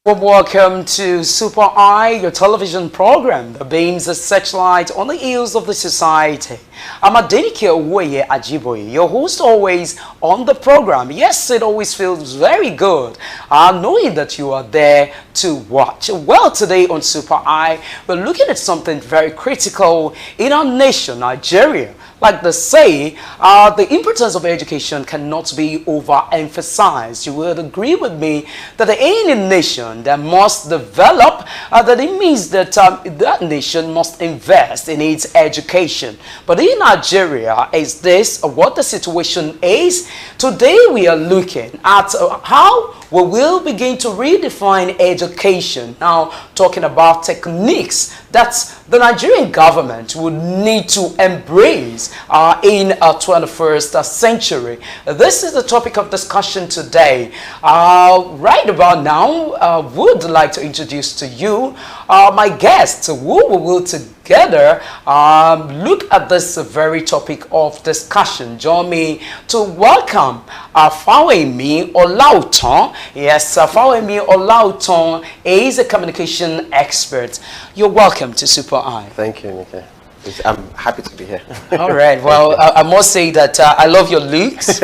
Well, welcome to Super Eye, your television program that beams a searchlight on the ills of the society. I'm Adenike Owoye Ajiboye, your host always on the program. Yes, it always feels very good knowing that you are there to watch. Well, today on Super Eye, we're looking at something very critical in our nation, Nigeria. Like they say, the importance of education cannot be overemphasized. You will agree with me that any nation that must develop, that it means that that nation must invest in its education. But in Nigeria, is this what the situation is? Today we are looking at how we will begin to redefine education. Now, talking about techniques that the Nigerian government would need to embrace in our 21st century. This is the topic of discussion today. Right about now, I would like to introduce to you my guests who we will together look at this very topic of discussion. Join me to welcome Fawehinmi Olaotan. Yes, Fawehinmi Olaotan is a communication expert. You're welcome to Super Eye. Thank you, Nike. I'm happy to be here. All right. Well, I must say that I love your looks.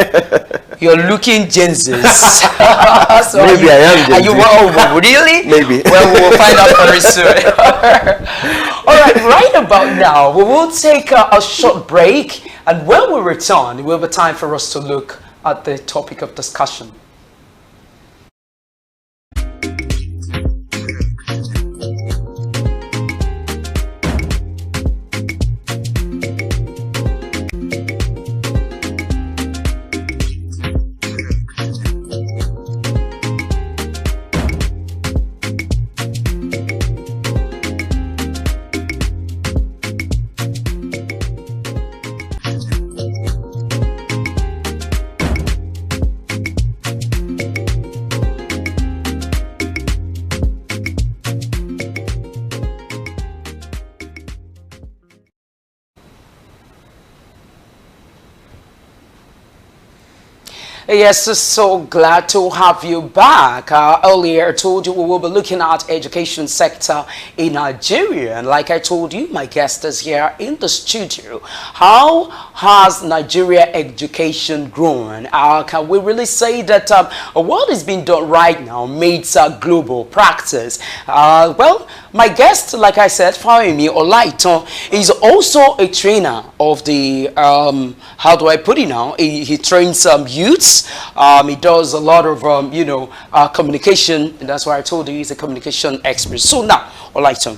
You're looking Jesus. So Maybe I am Gen Z. Oh, really? Maybe. Well, we'll find out very soon. All right. Right about now, we will take a short break. And when we return, it will be time for us to look at the topic of discussion. Yes, so glad to have you back. Earlier I told you we will be looking at education sector in Nigeria, and like I told you, my guest is here in the studio. How has Nigeria education grown? Can we really say that what is being done right now meets global practice? Well, my guest, like I said, Fawehinmi Olaotan, is also a trainer of the, how do I put it now? He trains youths. He does a lot of, communication, and that's why I told you he's a communication expert. So now, Olaotan,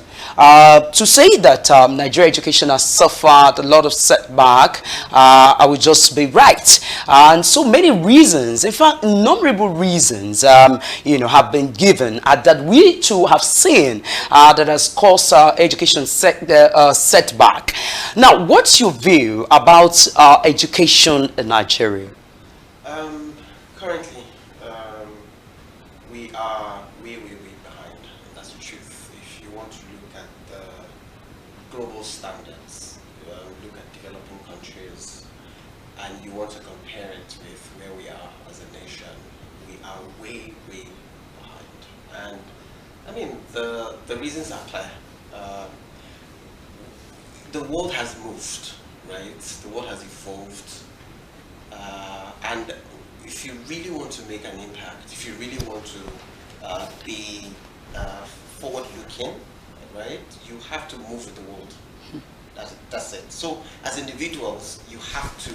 to say that Nigeria education has suffered a lot of setback, I would just be right. And so many reasons, in fact, innumerable reasons, have been given that we too have seen that has caused education setback. Now, what's your view about education in Nigeria? Currently, we are way behind. That's the truth. If you want to look at the global standards, look at developing countries, and you want to compare it with where we are as a nation, we are way behind. And I mean, the reasons are clear. The world has moved, right? The world has evolved, and if you really want to make an impact, if you really want to be forward-looking, right, you have to move with the world. That's it. So, as individuals, you have to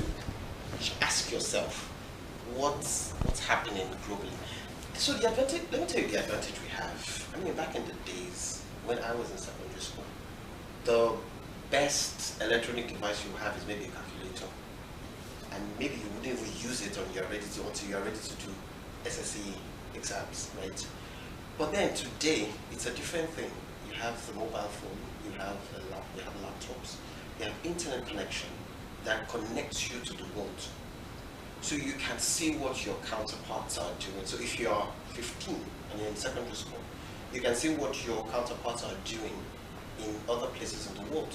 ask yourself, what's happening globally? So the advantage, let me tell you the advantage we have. I mean, back in the days when I was in secondary school, the best electronic device you have is maybe a calculator. And maybe you wouldn't even use it until you're ready to do SSE exams, right? But then today, it's a different thing. You have the mobile phone, you have laptops, you have internet connection that connects you to the world. So you can see what your counterparts are doing. So if you're 15 and you're in secondary school, you can see what your counterparts are doing in other places in the world.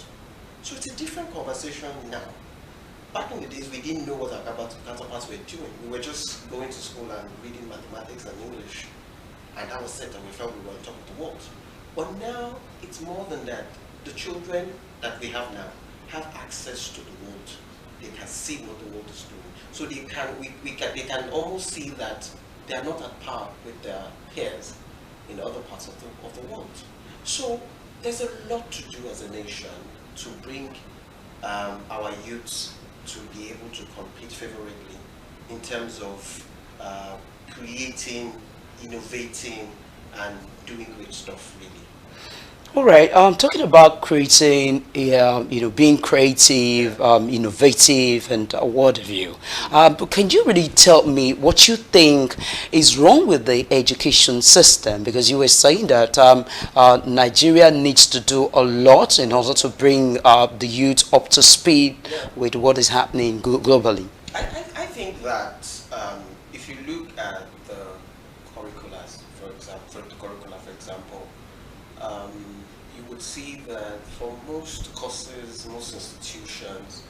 So it's a different conversation now. Back in the days, we didn't know what our counterparts were doing. We were just going to school and reading mathematics and English. and that was it, and we felt we were on top of the world. But now it's more than that. The children that we have now have access to the world. They can see what the world is doing. So they can almost see that they are not at par with their peers in other parts of the world. So there's a lot to do as a nation to bring our youths to be able to compete favorably in terms of creating, innovating, and doing great stuff, really. All right. Talking about creating, being creative, innovative, and what have you. But can you really tell me what you think is wrong with the education system? Because you were saying that Nigeria needs to do a lot in order to bring the youth up to speed with what is happening globally. I think that if you look at the curriculars, for example, you would see that for most courses, most institutions,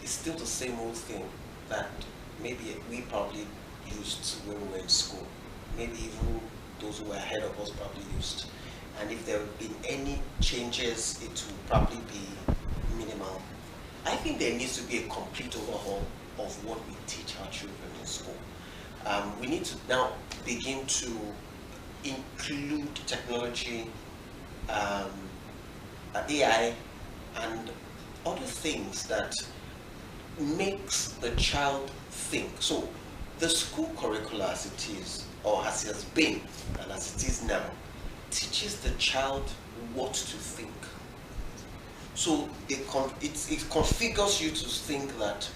it's still the same old thing that maybe we probably used when we were in school. Maybe even those who were ahead of us probably used. And if there have been any changes, it will probably be minimal. I think there needs to be a complete overhaul of what we teach our children in school. We need to now begin to include technology, AI, and other things that makes the child think. So the school curricula as it is, or as it has been, and as it is now, teaches the child what to think. So it configures you to think that,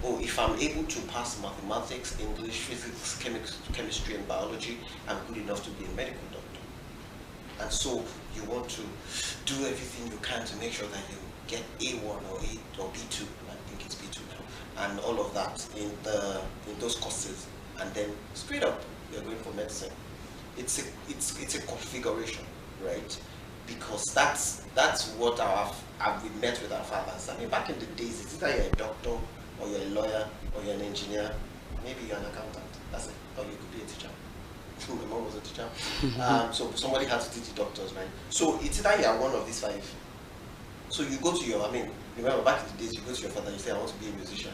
oh, if I'm able to pass mathematics, English, physics, chemistry, and biology, I'm good enough to be a medical doctor. And so you want to do everything you can to make sure that you get A1 or A or B2, I think it's B2 now, and all of that in those courses, and then straight up you're going for medicine. It's a configuration, right? Because that's what we met with our fathers. I mean, back in the days, it's either you're a doctor or you're a lawyer or you're an engineer, maybe you're an accountant. That's it. Or you could be a teacher. My mom was a teacher. So somebody had to teach the doctors, right? So it's either you're one of these five. So you go to your, remember back in the days, you go to your father and you say, I want to be a musician.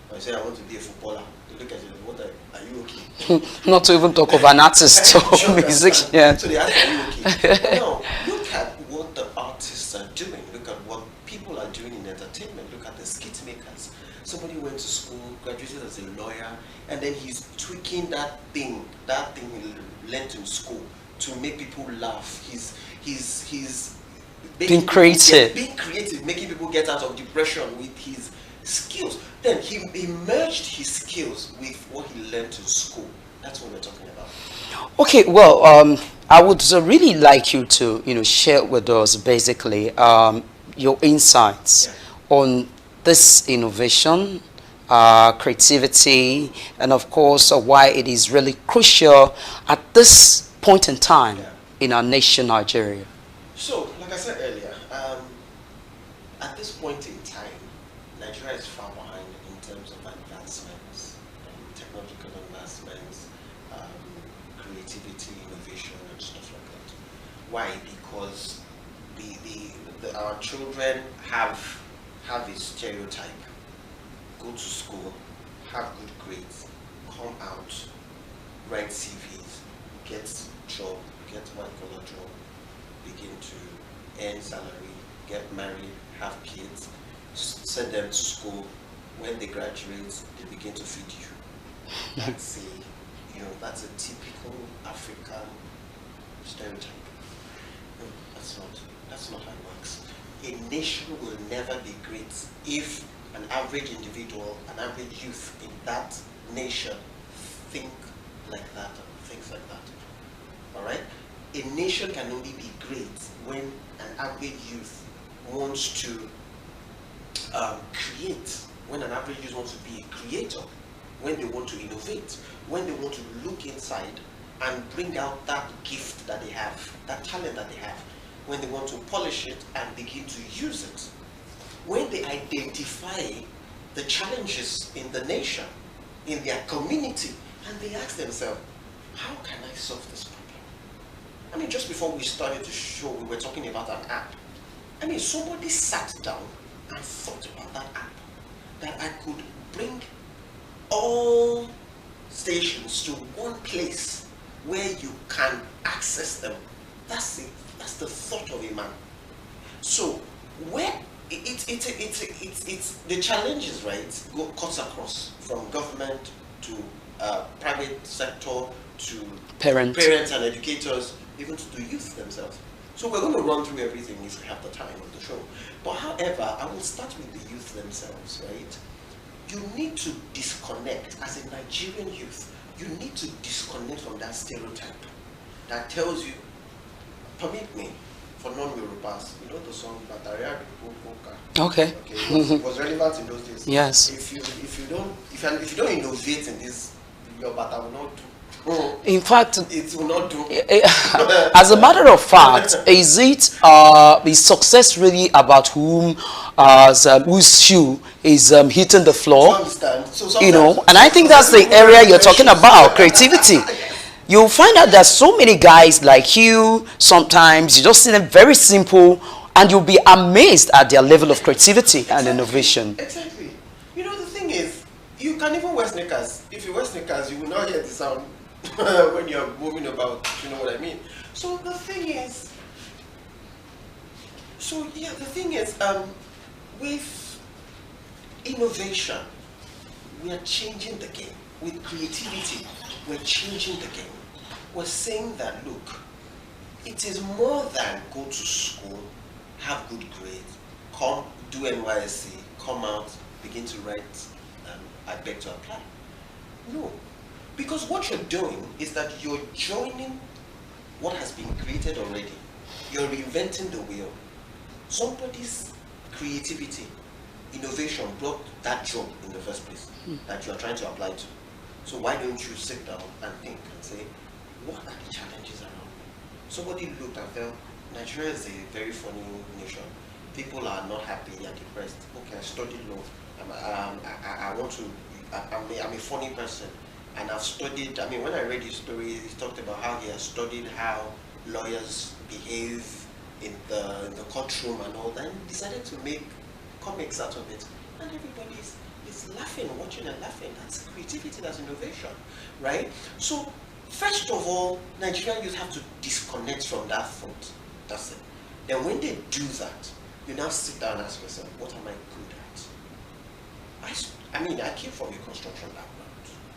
Or you say, I want to be a footballer. They look at you, what are you okay? Not to even talk of an artist or musician. Yeah. So they ask, are you okay? But no, look at what the artists are doing. Look at what people are doing in entertainment. Look at the skit makers. Somebody went to school, graduated as a lawyer, and then he's tweaking that thing he learned in school to make people laugh. He's being creative. Being creative, making people get out of depression with his skills. Then he merged his skills with what he learned in school. That's what we're talking about. Okay, well, I would really like you to, share with us basically your insights on this innovation, creativity, and of course why it is really crucial at this point in time in our nation, Nigeria. So, like I said earlier, at this point in time, Nigeria is far behind in terms of advancements, technological advancements, creativity, innovation, and stuff like that. Why? Because our children have a stereotype. Go to school, have good grades, come out, write CVs, get job, get white-collar job, begin to earn salary, get married, have kids, send them to school. When they graduate, they begin to feed you. That's a typical African stereotype. No, that's not how it works. A nation will never be great if an average individual, an average youth in that nation think like that or thinks like that. All right? A nation can only be great when an average youth wants to create, when an average youth wants to be a creator, when they want to innovate, when they want to look inside and bring out that gift that they have, that talent that they have, when they want to polish it and begin to use it, when they identify the challenges in the nation, in their community, and they ask themselves, how can I solve this problem? I mean, just before we started the show, we were talking about an app. I mean, somebody sat down and thought about that app, that I could bring all stations to one place where you can access them. That's it. That's the thought of a man. So where it's the challenges, right, cuts across from government to private sector to parents and educators, even to the youth themselves. So we're going to run through everything if we have the time of the show. But however, I will start with the youth themselves, right? You need to disconnect as a Nigerian youth. You need to disconnect from that stereotype that tells you, permit me, for non-Yorubas, you know the song Bataria Boka. Okay. It was relevant in those days. Yes. If you don't innovate in this, your bata will not do. In fact, it will not do. As a matter of fact, is success really about whose shoe is hitting the floor? So you know, and I think that's the area you're talking about, creativity. You'll find out that so many guys like you, sometimes you just see them very simple, and you'll be amazed at their level of creativity and innovation. Exactly. You know, the thing is, you can even wear sneakers. If you wear sneakers, you will not hear the sound when you're moving about, you know what I mean? So the thing is, with innovation, we are changing the game. With creativity, we're changing the game. We're saying that, look, it is more than go to school, have good grades, come, do NYSC, come out, begin to write, I beg to apply. No. Because what you're doing is that you're joining what has been created already. You're reinventing the wheel. Somebody's creativity, innovation brought that job in the first place that you're trying to apply to. So why don't you sit down and think and say, what are the challenges around? Somebody looked and felt, Nigeria is a very funny nation. People are not happy, they are depressed. Okay, I studied law. I'm a funny person. And I've studied, I mean, when I read his story, he talked about how he has studied how lawyers behave in the courtroom and all that, and he decided to make comics out of it. And everybody is laughing, watching and laughing. That's creativity, that's innovation, right? So, first of all, Nigerian youth have to disconnect from that thought. That's it. Then when they do that, you now sit down and ask yourself, what am I good at? I mean, I came from a construction background.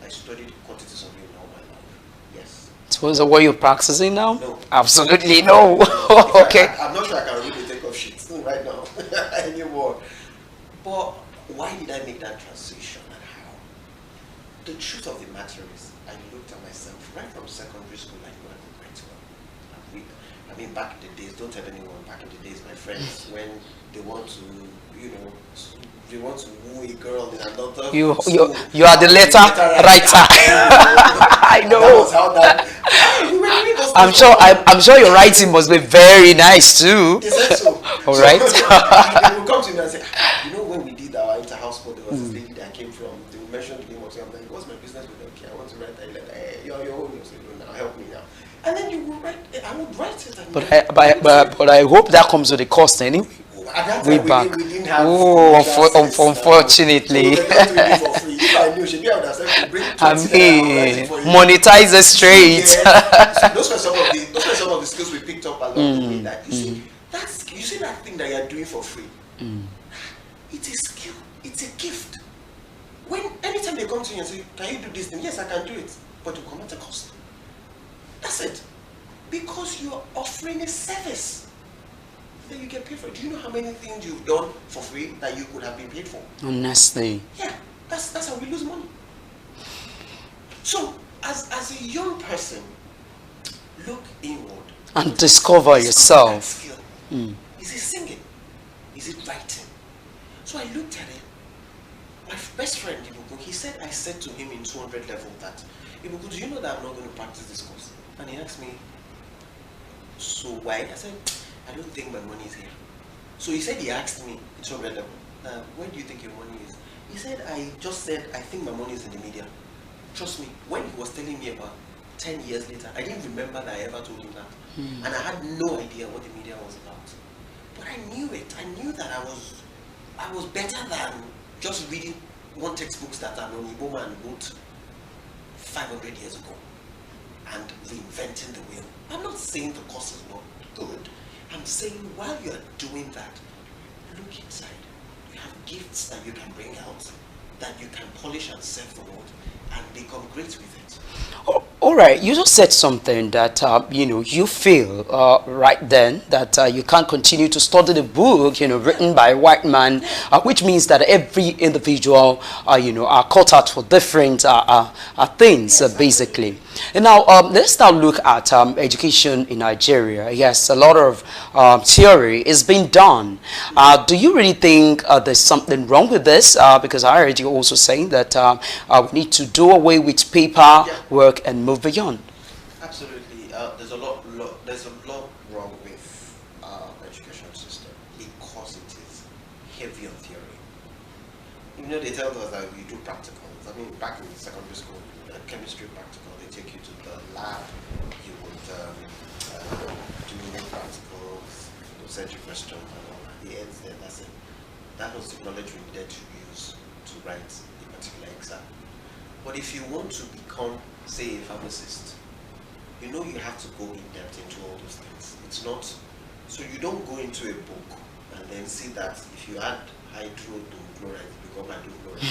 I studied quantities of it all my life. Yes. So what you're practicing now? No. Absolutely no. Okay. I'm not sure I can really take off sheets right now anymore. But why did I make that transition and how? The truth of the matter is, I looked at myself right from secondary school. I knew I could write well. I mean, back in the days, don't tell anyone. Back in the days, my friends, when they want to, you know, they want to woo a girl in another you school, you are the letter writer. I know. I'm sure your writing must be very nice too. They said so. All right. They will come to me and say, you know, when we did our inter-house sport, there was this lady that came from, they will mention the name of them. I'm like, what's my business with them? Okay, I want to write that letter. Hey, you're your own. You say, no, now help me now. And then you will write, I would write it. But I hope that comes with a cost anyway. At that Way time, back. we didn't have. Unfortunately. So we were not doing it for free. If I knew, she'd be able to say, bring 20 I mean, for you. monetize it straight. Yeah. So those were some of the skills we picked up along the way. That you see that thing that you're doing for free. It's a skill. It's a gift. Anytime they come to you and say, can you do this thing? Yes, I can do it, but it will come at a cost. That's it. Because you're offering a service that you get paid for. Do you know how many things you've done for free that you could have been paid for? Honestly. Yeah, that's how we lose money. So, as a young person, look inward And discover yourself. Skill. Is it singing? Is it writing? So I looked at it. My best friend, Ibuku, he said, I said to him in 200 level that, Ibuku, do you know that I'm not going to practice this course? And he asked me, so why? I said, I don't think my money is here. So he said, he asked me in 200 level, where do you think your money is? He said, I just said, I think my money is in the media. Trust me, when he was telling me about 10 years later, I didn't remember that I ever told him that. And I had no idea what the media was about. But I knew it. I knew that I was better than just reading one textbooks that an Onibo man wrote 500 years ago and reinventing the wheel. I'm not saying the course is not good. I'm saying while you're doing that, look inside. You have gifts that you can bring out, that you can polish and serve the world and become great with it. Oh, all right, you just said something that you know, you feel right then that you can't continue to study the book, you know, written by a white man, which means that every individual you know, are caught out for different things, basically. And now let's now look at education in Nigeria. Yes, a lot of theory is being done. Do you really think there's something wrong with this? Because I heard you also saying that we need to do away with paper work and move beyond. Absolutely. There's a lot wrong with our education system because it is heavy on theory. You know, they tell us that we do practicals. I mean, back in secondary school, chemistry practical, they take you to the lab, you would do practicals, they'll send you questions and all that. The ends there, that's it. That was the knowledge we needed to use to write a particular exam. But if you want to become, say, a pharmacist, you know you have to go in depth into all those things. It's not, so you don't go into a book and then see that if you add hydrochloride, you become hydrochloride.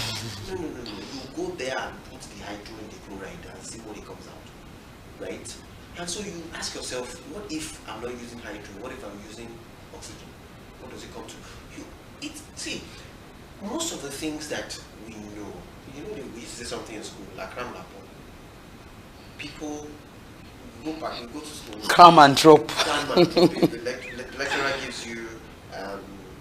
No. You go there and put the hydro in the chloride and see what it comes out, right? And so you ask yourself, what if I'm not using hydro? What if I'm using oxygen? What does it come to? See, most of the things that we know, you know, we used to say something in school, like cram lapon. People go back, you go to school. Cram and drop. The lecturer gives you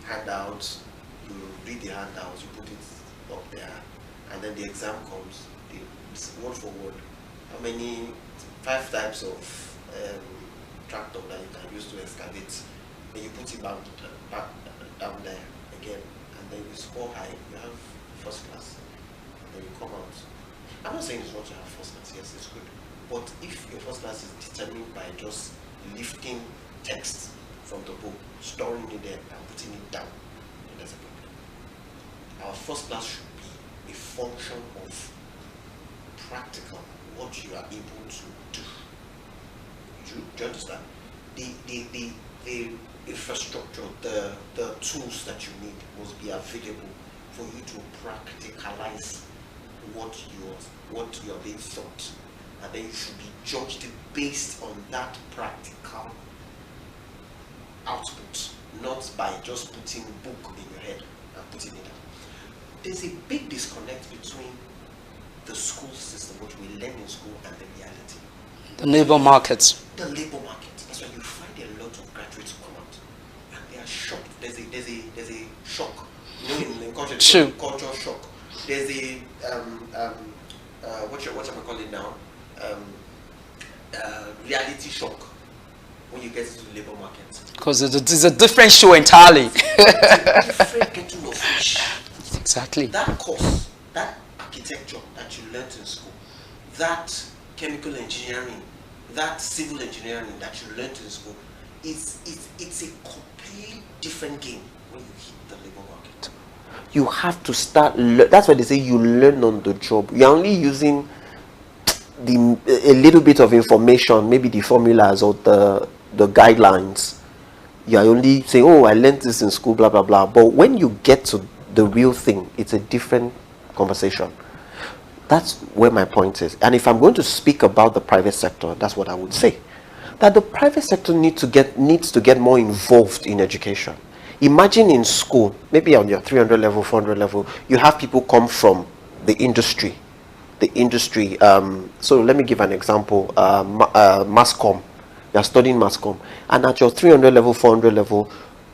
handouts, you read the handouts, you put it up there, and then the exam comes, word for word. How many, 5 types of tractor that you can use to excavate, then you put it down there again, and then you score high, you have first class, and then you come out. I'm not saying it's wrong to have first class, yes, it's good. But if your first class is determined by just lifting text from the book, storing it there, and putting it down, then there's a problem. Our first class should be a function of practical, what you are able to do. Do you understand? The infrastructure, the tools that you need must be available for you to practicalize what you're being taught, and then you should be judged based on that practical output, not by just putting book in your head and putting it out. There's a big disconnect between the school system, what we learn in school, and the reality. The labor markets. The labor market. That's why you find a lot of graduates come out and they are shocked. There's a shock. You know, in culture, cultural shock. There's a what am I calling now? Reality shock when you get into the labor market. Because it's a different show entirely. It's a different kettle of fish. Exactly. That course, that architecture that you learned in school, that chemical engineering, that civil engineering that you learned in school, it's a completely different game when you hit the labor market. You have to start, that's why they say you learn on the job. You're only using a little bit of information, maybe the formulas or the guidelines. You're only saying, oh, I learned this in school, blah, blah, blah. But when you get to the real thing, it's a different conversation. That's where my point is. And if I'm going to speak about the private sector, that's what I would say. That the private sector needs to get more involved in education. Imagine in school, maybe on your 300 level, 400 level, you have people come from the industry. So let me give an example. Mass comm. You're studying mass comm. And at your 300 level, 400 level,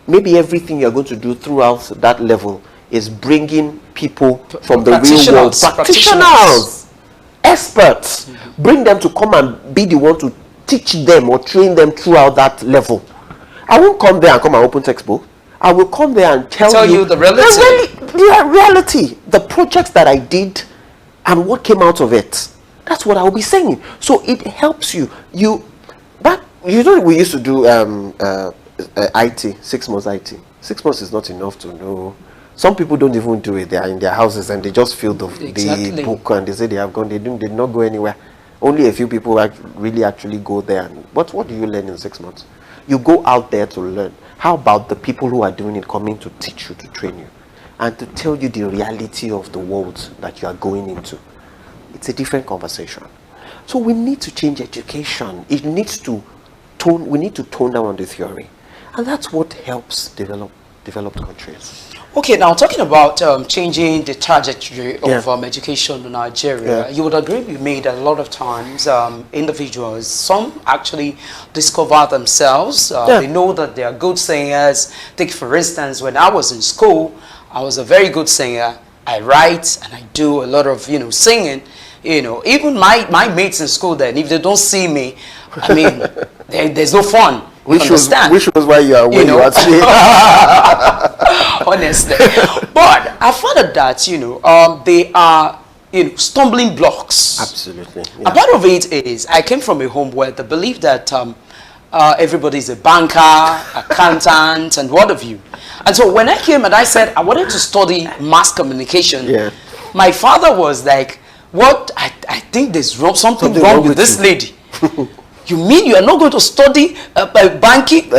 maybe everything you're going to do throughout that level is bringing people from the real world, practitioners, experts, bring them to come and be the one to teach them or train them throughout that level. I won't come there and come and open textbook. I will come there and tell you the reality. The reality, the projects that I did and what came out of it. That's what I'll be saying. So it helps you. But you know, we used to do IT, 6 months IT. 6 months is not enough to know. Some people don't even do it. They are in their houses and they just fill the book and they say they have gone. They did not go anywhere. Only a few people really actually go there. But what do you learn in 6 months? You go out there to learn. How about the people who are doing it coming to teach you, to train you, and to tell you the reality of the world that you are going into? It's a different conversation. So we need to change education. It needs to tone. We need to tone down on the theory, and that's what helps developed countries. Okay, now talking about changing the trajectory of education in Nigeria, you would agree with me that a lot of times individuals, some actually discover themselves. They know that they are good singers. Take for instance, when I was in school, I was a very good singer. I write and I do a lot of singing. Even my mates in school then, if they don't see me, I mean, there's no fun. Which was why you are where you are today. Honestly. But I found that, they are, stumbling blocks. Absolutely. Yeah. A part of it is, I came from a home where they believe that everybody is a banker, accountant, and what have you. And so when I came and I said I wanted to study mass communication, my father was like, what? I think there's something wrong with this lady. You mean you are not going to study banking,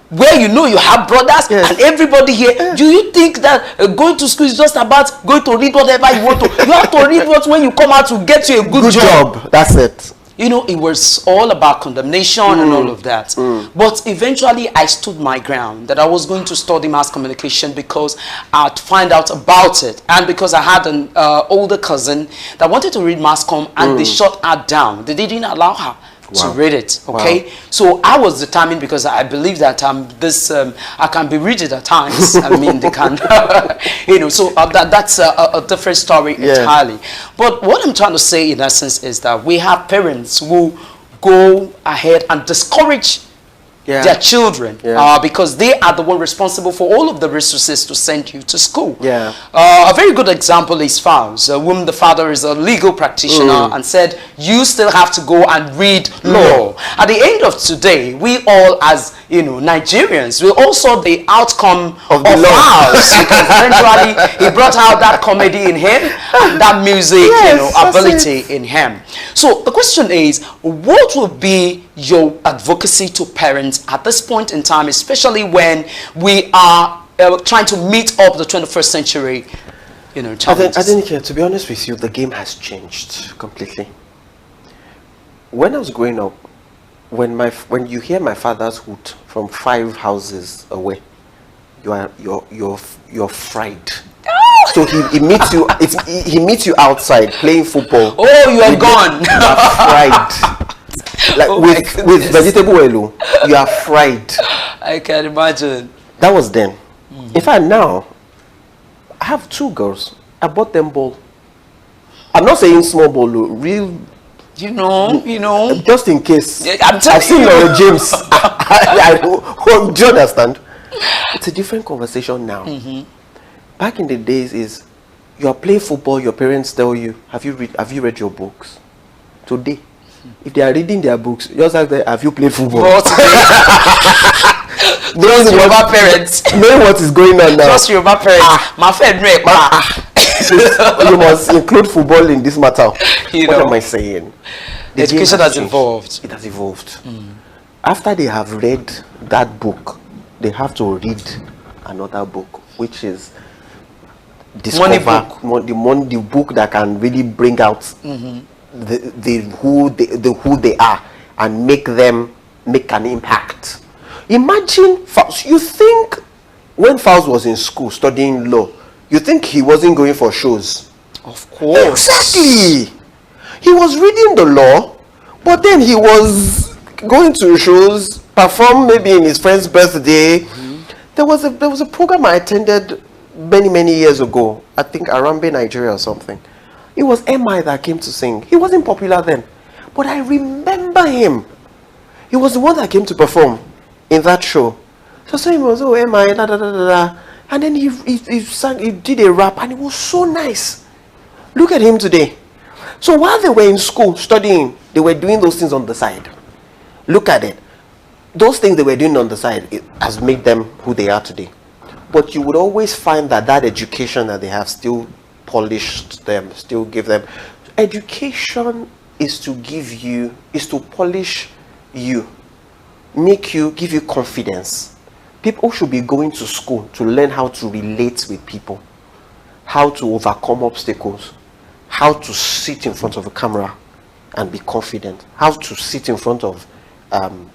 where you have brothers and everybody here? Do you think that going to school is just about going to read whatever you want to? You have to read what when you come out to get you a good job. That's it. It was all about condemnation and all of that. But eventually I stood my ground that I was going to study mass communication because I'd find out about it. And because I had an older cousin that wanted to read mass comm and they shut her down. They didn't allow her to read it. Okay, so I was determined because I believe that I can be rigid at times. I mean, they can, So that's a different story entirely. But what I'm trying to say in essence is that we have parents who go ahead and discourage their children because they are the one responsible for all of the resources to send you to school. A very good example is Fowles, whom the father is a legal practitioner and said, you still have to go and read law. At the end of today, we all as Nigerians, we all saw the outcome of Fowles because eventually he brought out that comedy in him and that music ability in him. So the question is, what will be your advocacy to parents at this point in time, especially when we are trying to meet up the 21st century, challenges? I think, to be honest with you, the game has changed completely. When I was growing up, when you hear my father's hoot from 5 houses away, you're fried. So he meets you. He meets you outside playing football. Oh, you are gone. You are fried. Like with vegetable oil, you are fried. I can imagine. That was then. In fact, now I have 2 girls. I bought them ball. I'm not saying small ball, real. Just in case. I'm telling I've seen Laura James. Do you understand? It's a different conversation now. Back in the days, is you are playing football. Your parents tell you, "Have you read your books?" Today, if they are reading their books, just ask them, "Have you played football?" Those Yoruba parents. Know what is going on now. Just Yoruba parents. My friend, you must include football in this matter. What am I saying? The education has evolved. It has evolved. After they have read that book, they have to read another book, which is discover the book that can really bring out who they are and make an impact. Imagine Fowles. You think when Fowles was in school studying law, you think he wasn't going for shows? Of course. Exactly. He was reading the law, but then he was going to shows, perform maybe in his friend's birthday. There was a program I attended many years ago, I think Arambe, Nigeria or something. It was MI that came to sing. He wasn't popular then, but I remember him. He was the one that came to perform in that show. So he was, MI, and then he sang, he did a rap, and it was so nice. Look at him today. So while they were in school studying, they were doing those things on the side. Look at it. Those things they were doing on the side, it has made them who they are today. But you would always find that education that they have still polished them, still give them. Education is to polish you, give you confidence. People should be going to school to learn how to relate with people, how to overcome obstacles, how to sit in front of a camera and be confident, how to sit in front of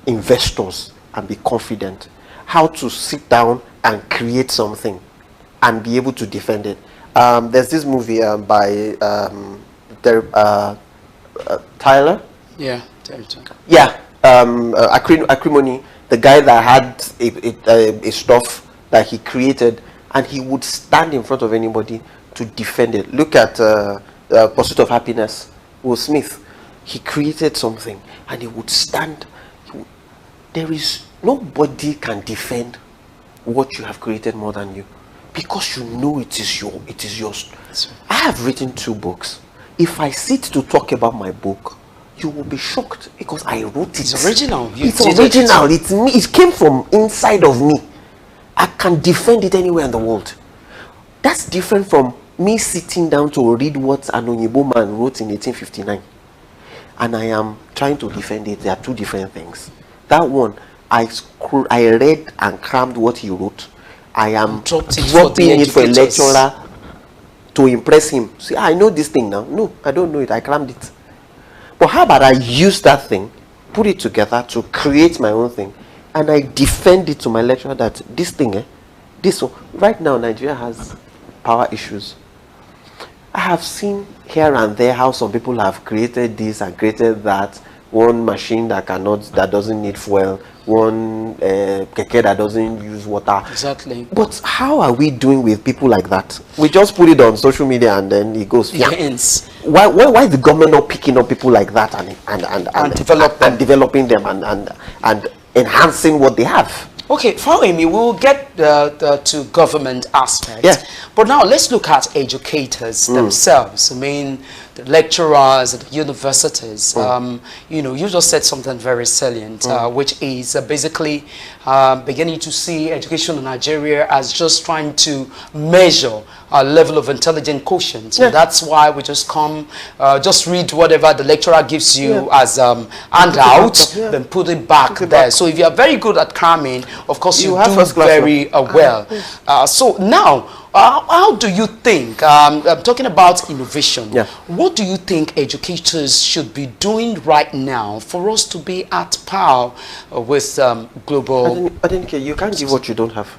investors and be confident, how to sit down and create something and be able to defend it. There's this movie by Tyler. Yeah, yeah. Acrimony, the guy that had a stuff that he created, and he would stand in front of anybody to defend it. Look at Pursuit of Happiness. Will Smith, he created something, and he would stand. There is nobody can defend what you have created more than you, because you know it is yours. I have written 2 books. If I sit to talk about my book, you will be shocked, because I wrote it. It's original. It's original. It's me. It came from inside of me. I can defend it anywhere in the world. That's different from me sitting down to read what an Oyibo man wrote in 1859, and I am trying to defend it. They are 2 different things. That one, I read and crammed what he wrote. I am dropping it for a lecturer to impress him. See, I know this thing now. No, I don't know it. I crammed it. But how about I use that thing, put it together to create my own thing, and I defend it to my lecturer that this thing, this one. Right now, Nigeria has power issues. I have seen here and there how some people have created this and created that. One machine that doesn't need fuel, one keke that doesn't use water. Exactly. But how are we doing with people like that? We just put it on social media and then it goes. Yeah. Why is the government not picking up people like that and developing them and enhancing what they have? Okay, Fawehinmi, we'll get to government aspect. Yeah. But now let's look at educators themselves. I mean, the lecturers at the universities. You know, you just said something very salient, which is basically beginning to see education in Nigeria as just trying to measure a level of intelligent quotient. So that's why we just come, just read whatever the lecturer gives you as handout, then put it back there. So if you are very good at cramming, of course you do very well. So now, how do you think, I'm talking about innovation, what do you think educators should be doing right now for us to be at par with global... I didn't care. You can't give what you don't have.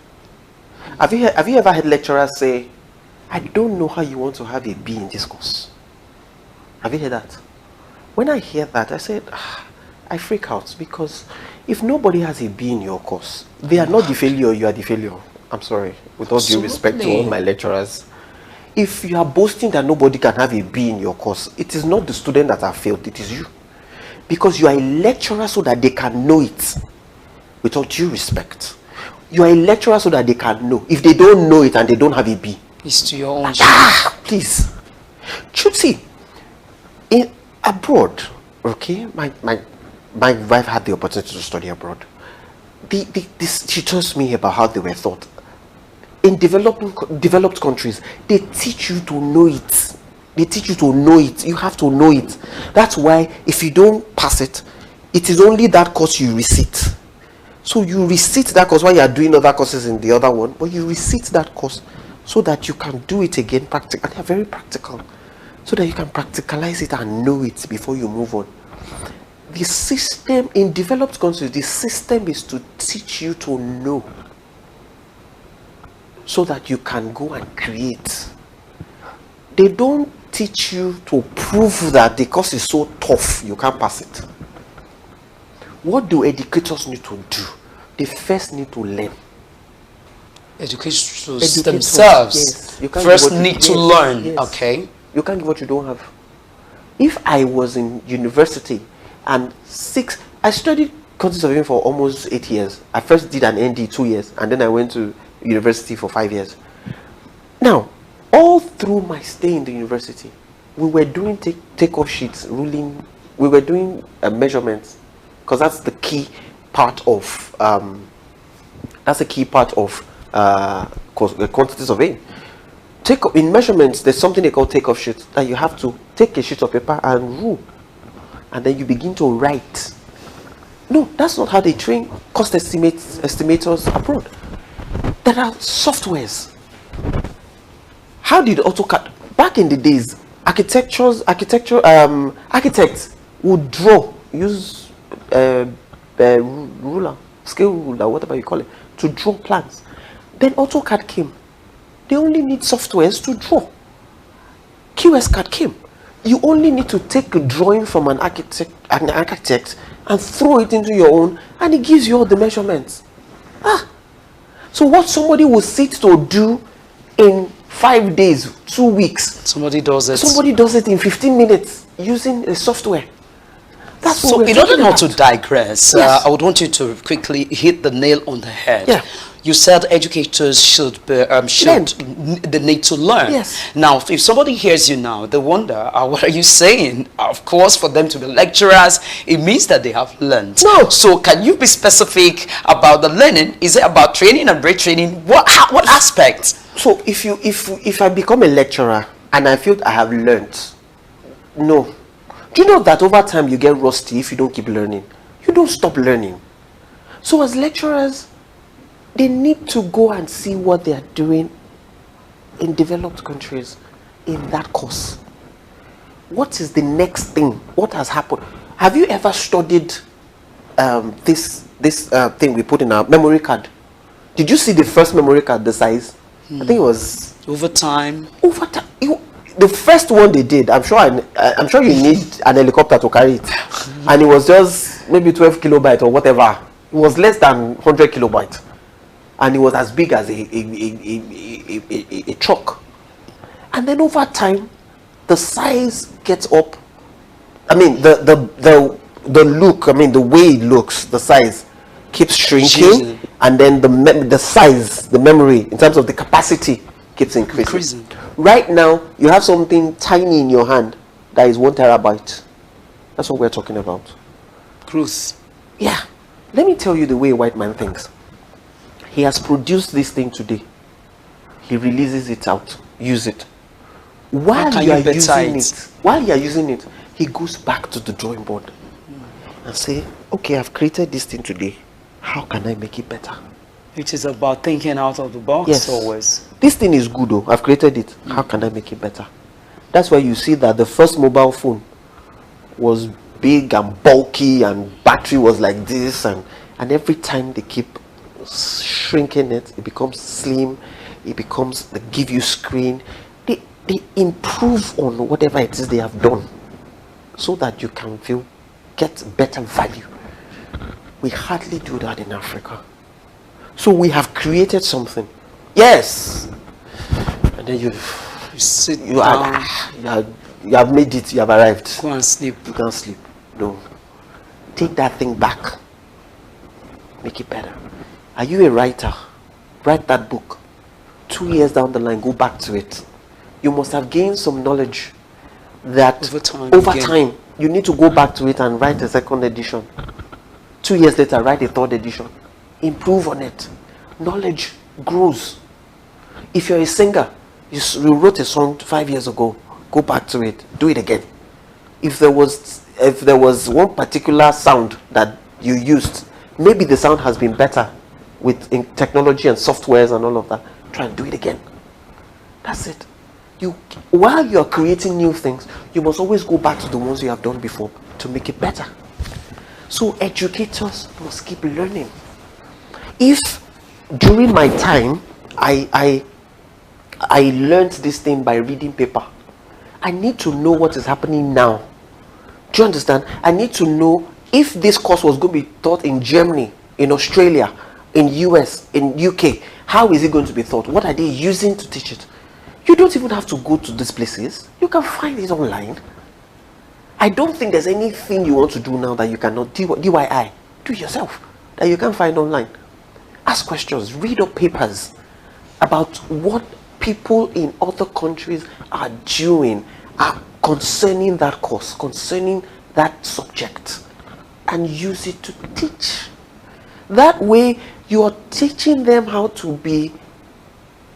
Have you ever had lecturers say, I don't know how you want to have a B in this course? Have you heard that? When I hear that, I said, I freak out, because if nobody has a B in your course, they are not the failure, you are the failure. I'm sorry, with all due respect to all my lecturers. If you are boasting that nobody can have a B in your course, it is not the student that have failed, it is you. Because you are a lecturer so that they can know it, with all due respect. You are a lecturer so that they can know. If they don't know it and they don't have a B, it's to your own please. See, in abroad, okay, my wife had the opportunity to study abroad. She tells me about how they were taught. In developed countries, they teach you to know it. They teach you to know it. You have to know it. That's why if you don't pass it, it is only that course you recite. So you recite that course while you are doing other courses in the other one, but you recite that course so that you can do it again practical. They are very practical. So that you can practicalize it and know it before you move on. The system in developed countries, the system is to teach you to know so that you can go and create. They don't teach you to prove that the course is so tough you can't pass it. What do educators need to do? They first need to learn. Educators themselves first need to learn. Okay. You can't give what you don't have. If I was in university and I studied quantity surveying for almost 8 years. I first did an ND 2 years, and then I went to university for 5 years. Now, all through my stay in the university, we were doing take-off sheets, ruling. We were doing measurements, because that's the key part of quantities of aim. In measurements, there's something they call take-off sheets, that you have to take a sheet of paper and rule, and then you begin to write. No, that's not how they train cost estimators abroad. There are softwares. How did AutoCAD back in the days? Architects would use ruler, scale ruler, whatever you call it, to draw plans. Then AutoCAD came. They only need softwares to draw. QSCAD came. You only need to take a drawing from an architect and throw it into your own, and it gives you all the measurements. So what somebody will sit to do in 5 days, 2 weeks, somebody does it in 15 minutes using a software. That's so what in order not to digress, yes. I would want you to quickly hit the nail on the head. Yeah. You said educators should they need to learn. Yes. Now, if somebody hears you now, they wonder, what are you saying? Of course, for them to be lecturers, it means that they have learned. No. So can you be specific about the learning? Is it about training and retraining? What aspects? So if I become a lecturer and I feel I have learned, no. Do you know that over time you get rusty if you don't keep learning? You don't stop learning. So as lecturers, they need to go and see what they are doing in developed countries in that course. What is the next thing? What has happened? Have you ever studied this thing we put in our memory card? Did you see the first memory card, the size? I think it was over time. The first one they did, I'm sure you need an helicopter to carry it, and it was just maybe 12 kilobytes or whatever. It was less than 100 kilobytes, and it was as big as a truck. And then over time, the size gets up. I mean, the look. I mean, the way it looks, the size keeps shrinking, and then the size, the memory, in terms of the capacity, keeps increasing. Right now, you have something tiny in your hand that is 1 terabyte. That's what we're talking about. Growth. Yeah. Let me tell you the way a white man thinks. He has produced this thing today. He releases it out. Use it. While you are using it, he goes back to the drawing board and say, okay, I've created this thing today. How can I make it better? It is about thinking out of the box. Yes. Always. This thing is good though. I've created it. How can I make it better? That's why you see that the first mobile phone was big and bulky and battery was like this, and every time they keep shrinking it, it becomes slim, they give you screen. They improve on whatever it is they have done so that you can get better value. We hardly do that in Africa. So we have created something. Yes. And then you have made it, you have arrived. Go and sleep. You can't sleep. No. Take that thing back. Make it better. Are you a writer? Write that book. 2 years down the line, go back to it. You must have gained some knowledge that over time you need to go back to it and write a second edition. 2 years later, write a third edition. Improve on it. Knowledge grows. If you're a singer, you wrote a song 5 years ago, go back to it, do it again. If there was one particular sound that you used, maybe the sound has been better with technology and softwares and all of that, try and do it again. That's it. While you're creating new things, you must always go back to the ones you have done before to make it better. So educators must keep learning. If during my time I learned this thing by reading paper, I need to know what is happening now. Do you understand? I need to know if this course was going to be taught in Germany, in Australia, in US, in UK. How is it going to be taught? What are they using to teach it? You don't even have to go to these places. You can find it online. I don't think there's anything you want to do now that you cannot DIY. Do it yourself. That you can find online. Ask questions. Read up papers about what people in other countries are doing. concerning that course, concerning that subject, and use it to teach. That way, you are teaching them how to be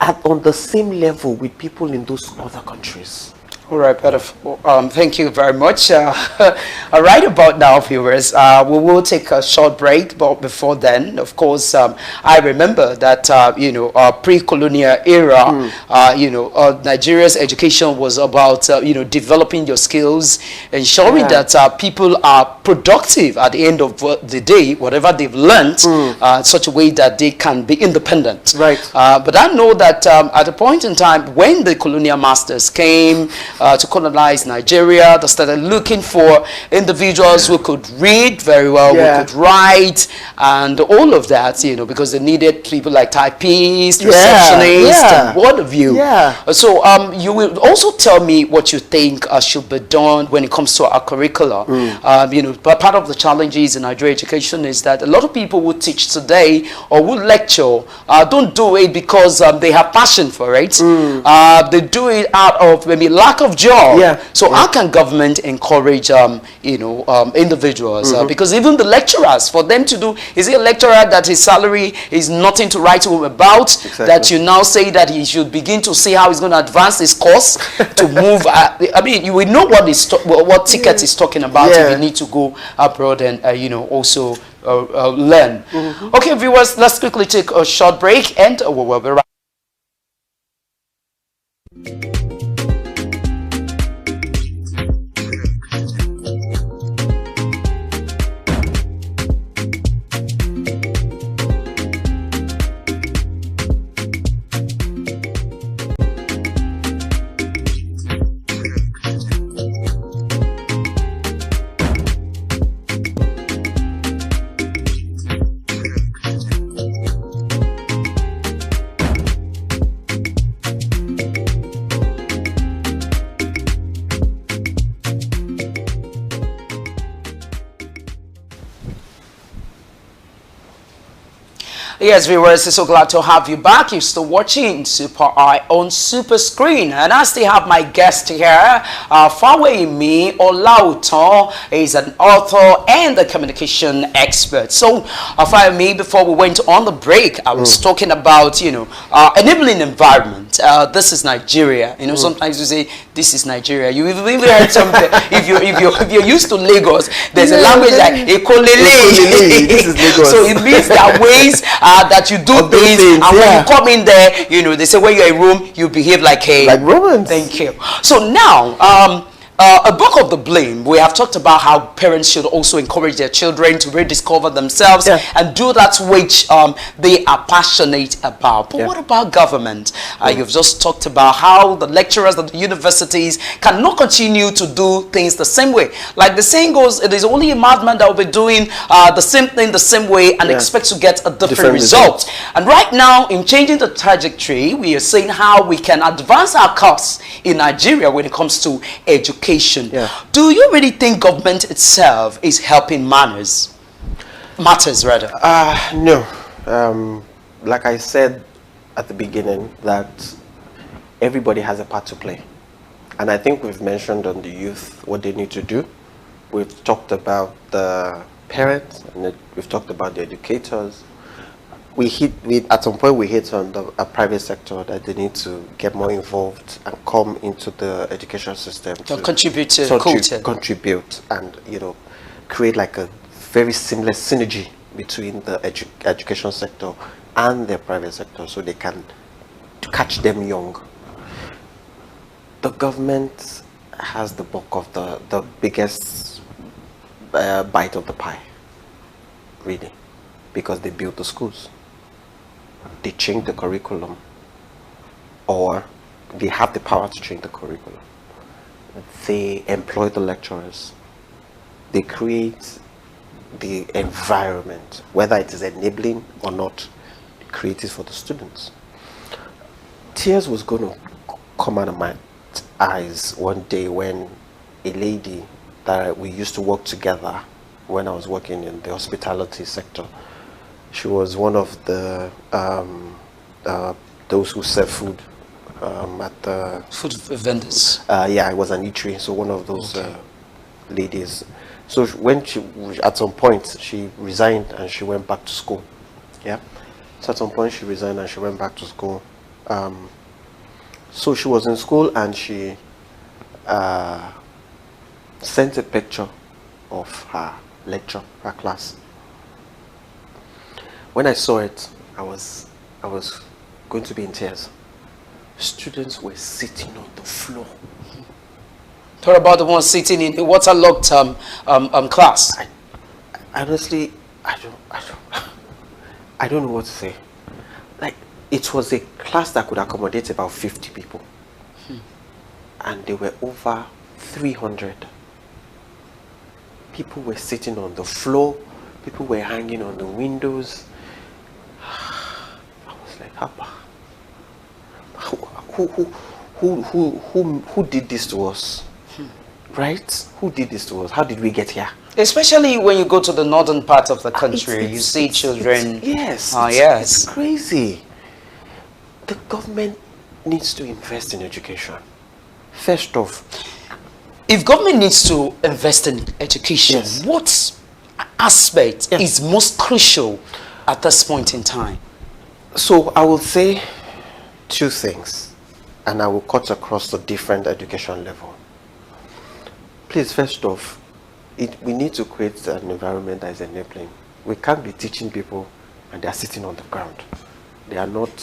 on the same level with people in those other countries. All right, beautiful. Thank you very much. Right about now, viewers, we will take a short break, but before then, of course, I remember that, pre-colonial era, Nigeria's education was about, developing your skills, ensuring that people are productive at the end of the day, whatever they've learned, such a way that they can be independent. Right. But I know that at a point in time, when the colonial masters came, to colonize Nigeria, they started looking for individuals who could read very well, who could write, and all of that, because they needed people like typists, receptionists, and what have you. So you will also tell me what you think should be done when it comes to our curricula. But part of the challenges in Nigerian education is that a lot of people who teach today or who lecture don't do it because they have passion for it. They do it out of maybe lack of job. So how can government encourage individuals? Because even the lecturers, for them to do, is it a lecturer that his salary is nothing to write home about, that you now say that he should begin to see how he's going to advance his course to move? I mean, you will know what ticket is talking about if you need to go abroad and also learn. Okay, viewers, let's quickly take a short break, and we'll be right. Yes, viewers, so glad to have you back. You're still watching Super Eye on Super Screen, and I still have my guest here, Fawehinmi Olaotan. Is an author and a communication expert. So, Fawehinmi, before we went on the break, I was talking about enabling environment. This is Nigeria. Sometimes you say this is Nigeria. You even heard something. if you're used to Lagos, there's a language like Ekolele. This is Lagos. So it means there are ways that you do things, and when you come in there, they say when you're in Rome, you behave like Romans. Thank you. So now, a book of the blame, we have talked about how parents should also encourage their children to rediscover themselves and do that which they are passionate about. But what about government? You've just talked about how the lecturers at the universities cannot continue to do things the same way. Like the saying goes, it is only a madman that will be doing the same thing the same way and expect to get a different result. And right now, in changing the trajectory, we are saying how we can advance our cause in Nigeria when it comes to education. Do you really think government itself is helping matters rather? No. Like I said at the beginning, that everybody has a part to play. And I think we've mentioned on the youth what they need to do. We've talked about the parents, and we've talked about the educators. At some point we hit on the private sector, that they need to get more involved and come into the education system to contribute and create like a very seamless synergy between the education sector and the private sector, so they can catch them young. The government has the bulk of the biggest bite of the pie, really, because they built the schools. They change the curriculum, or they have the power to change the curriculum. They employ the lecturers. They create the environment, whether it is enabling or not, create it for the students. Tears was going to come out of my eyes one day when a lady that we used to work together when I was working in the hospitality sector, she was one of the those who serve food at the Food vendors. yeah, it was an eatery, so one of those ladies. So when she, at some point, she resigned and she went back to school. Yeah. So at some point she resigned and she went back to school. So she was in school and she sent a picture of her lecture, her class. When I saw it, I was going to be in tears. Students were sitting on the floor. What about the ones sitting in a waterlogged class? Honestly, I don't know what to say. Like, it was a class that could accommodate about 50 people. And there were over 300. People were sitting on the floor. People were hanging on the windows. I was like, who did this to us? Right? Who did this to us? How did we get here? Especially when you go to the northern part of the country, you see children. Yes. Yes. It's crazy. The government needs to invest in education. First off, if government needs to invest in education, yes, what aspect is most crucial at this point in time? So I will say two things, and I will cut across the different education level. Please, first off, we need to create an environment that is enabling. We can't be teaching people and they are sitting on the ground. They are not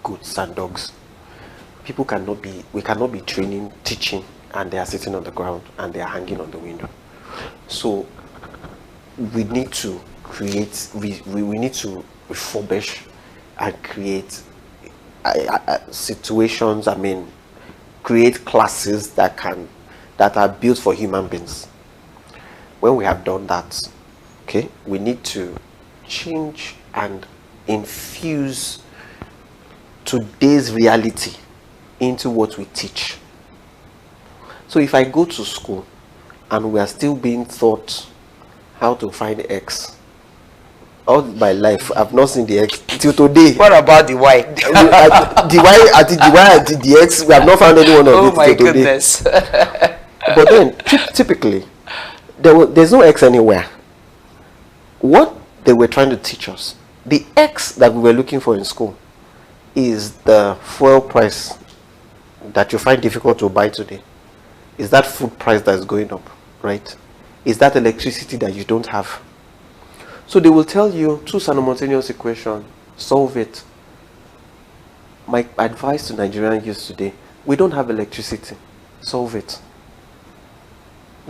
good sand dogs. We cannot be training, teaching, and they are sitting on the ground and they are hanging on the window. So we need to create, we need to refurbish and create situations, create classes that are built for human beings. When we have done that, okay, we need to change and infuse today's reality into what we teach. So if I go to school and we are still being taught how to find X, all my life I've not seen the X till today. What about the Y? The Y, the X, we have not found any one of it. Oh my goodness. But then typically there's no X anywhere. What they were trying to teach us, the X that we were looking for in school, is the fuel price that you find difficult to buy today. Is that food price that is going up, right? Is that electricity that you don't have? So they will tell you two simultaneous equations, solve it. My advice to Nigerian youth today: we don't have electricity, solve it.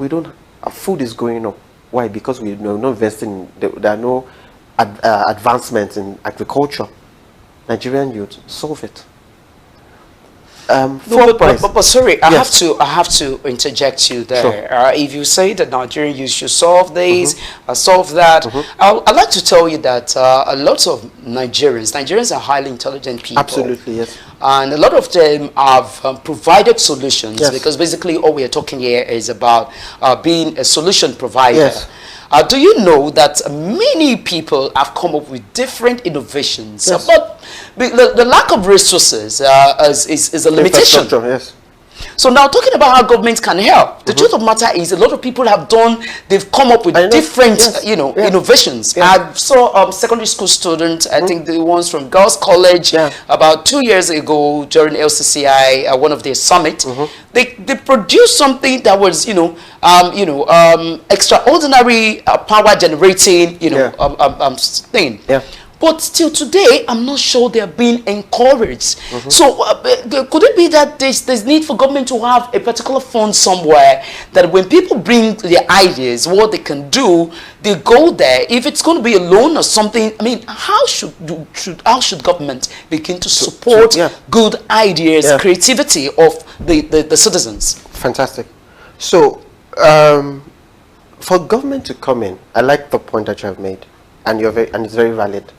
Our food is going up. Why? Because we are not investing. There are no advancements in agriculture. Nigerian youth, solve it. But sorry, yes. I have to interject you there. Sure. If you say that Nigerian youth should solve this, solve that, I'd like to tell you that a lot of Nigerians are highly intelligent people. Absolutely, yes. And a lot of them have provided solutions, yes, because basically all we are talking here is about being a solution provider. Yes. Do you know that many people have come up with different innovations, yes, but the lack of resources is a limitation. Yes. So now talking about how government can help, the truth of the matter is a lot of people they've come up with different, yes, innovations. Yeah. I saw secondary school students, I think the ones from Girls College, about 2 years ago during LCCI, one of their summit, they produced something that was, extraordinary power generating, thing. Yeah. But till today, I'm not sure they're being encouraged. So could it be that there's need for government to have a particular fund somewhere that when people bring their ideas, what they can do, they go there? If it's going to be a loan or something, how should government begin to support good ideas, creativity of the citizens? Fantastic. So for government to come in, I like the point that you have made, and it's very valid.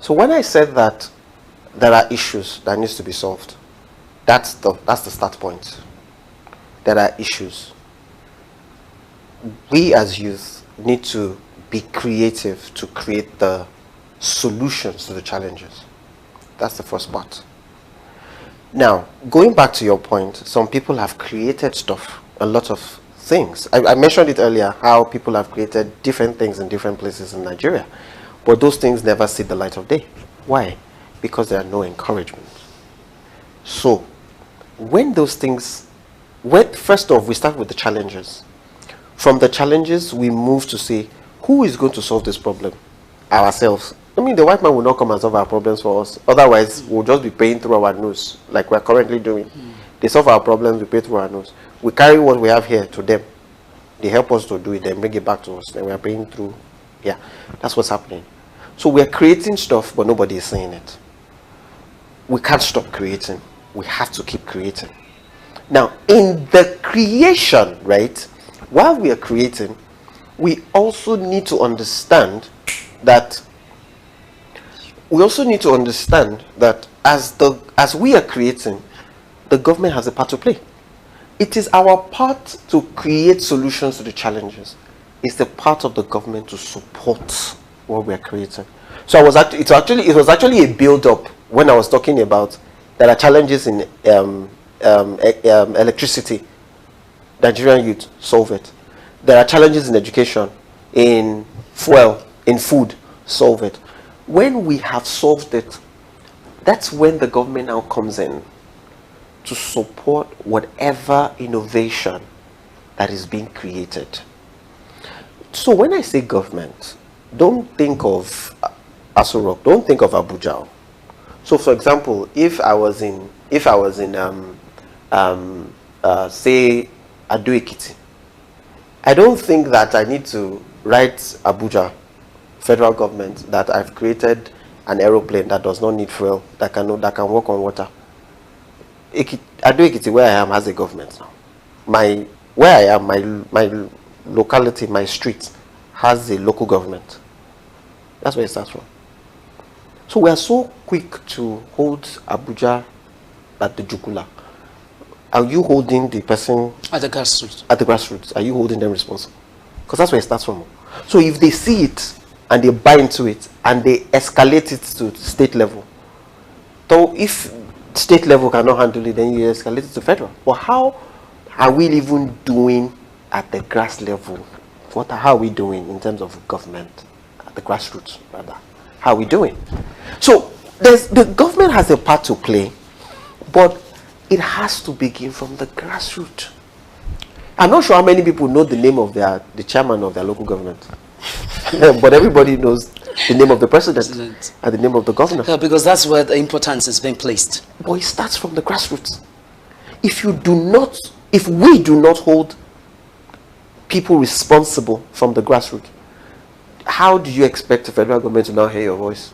So when I said that there are issues that needs to be solved, that's the start point. There are issues. We as youth need to be creative to create the solutions to the challenges. That's the first part. Now, going back to your point, some people have created stuff, a lot of things. I mentioned it earlier, how people have created different things in different places in Nigeria. But those things never see the light of day. Why? Because there are no encouragement. So, when those things, first off, we start with the challenges. From the challenges, we move to say, who is going to solve this problem? Ourselves. I mean, the white man will not come and solve our problems for us. Otherwise, we'll just be paying through our nose, like we're currently doing. They solve our problems, we pay through our nose. We carry what we have here to them. They help us to do it, then bring it back to us. Then we're paying through. Yeah, that's what's happening. So we're creating stuff, but nobody is saying it. We can't stop creating. We have to keep creating. Now, in the creation, right, while we are creating, we also need to understand that as we are creating, the government has a part to play. It is our part to create solutions to the challenges. It's the part of the government to support what we are creating. So it was actually a build-up when I was talking about there are challenges in electricity. Nigerian youth solve it. There are challenges in education, in fuel, in food, solve it. When we have solved it, that's when the government now comes in to support whatever innovation that is being created. So when I say government, don't think of Aso Rock, don't think of Abuja. So for example, if I was in say Ado Ekiti, I don't think that I need to write Abuja federal government that I've created an aeroplane that does not need fuel, that can work on water. Ado Ekiti, where I am, has a government now. Where I am, my locality, my street, has a local government. That's where it starts from. So we are so quick to hold Abuja at the Jukula. Are you holding the person at the grassroots? At the grassroots, are you holding them responsible? Because that's where it starts from. So if they see it and they buy into it and they escalate it to state level, so if state level cannot handle it, then you escalate it to federal. But how are we even doing at the grass level? How are we doing in terms of government at the grassroots, rather? How are we doing? So the government has a part to play, but it has to begin from the grassroots. I'm not sure how many people know the name of the chairman of their local government, but everybody knows the name of the president and the name of the governor. Yeah, because that's where the importance is being placed. But it starts from the grassroots. If we do not hold people responsible from the grassroots, how do you expect the federal government to now hear your voice?